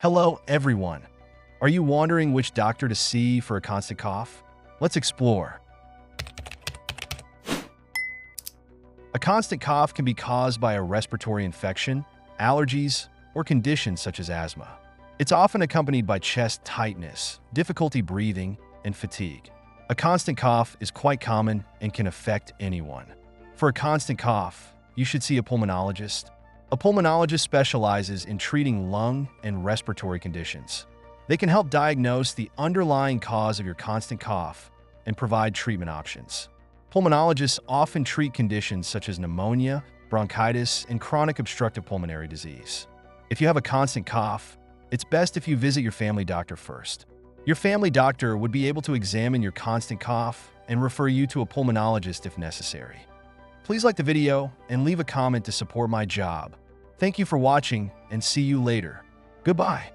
Hello, everyone. Are you wondering which doctor to see for a constant cough? Let's explore. A constant cough can be caused by a respiratory infection, allergies, or conditions such as asthma. It's often accompanied by chest tightness, difficulty breathing, and fatigue. A constant cough is quite common and can affect anyone. For a constant cough, you should see a pulmonologist. A pulmonologist specializes in treating lung and respiratory conditions. They can help diagnose the underlying cause of your constant cough and provide treatment options. Pulmonologists often treat conditions such as pneumonia, bronchitis, and chronic obstructive pulmonary disease. If you have a constant cough, it's best if you visit your family doctor first. Your family doctor would be able to examine your constant cough and refer you to a pulmonologist if necessary. Please like the video and leave a comment to support my job. Thank you for watching and see you later. Goodbye.